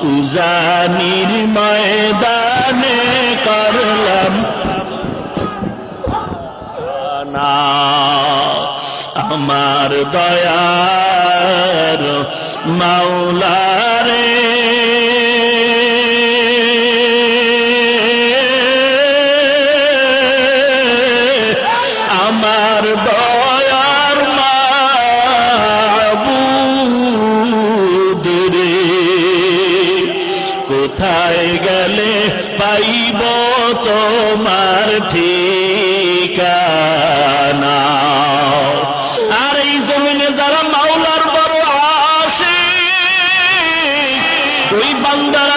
উজানির ময়দানে করলাম না আমার দয়ার মাওলা রে আমার দয়ার মাবুদ রে কোথায় গেলে পাইব তোমার ঠিকানা আর এই জমিনে যারা মাওলার বড় আশিক ওই বান্দা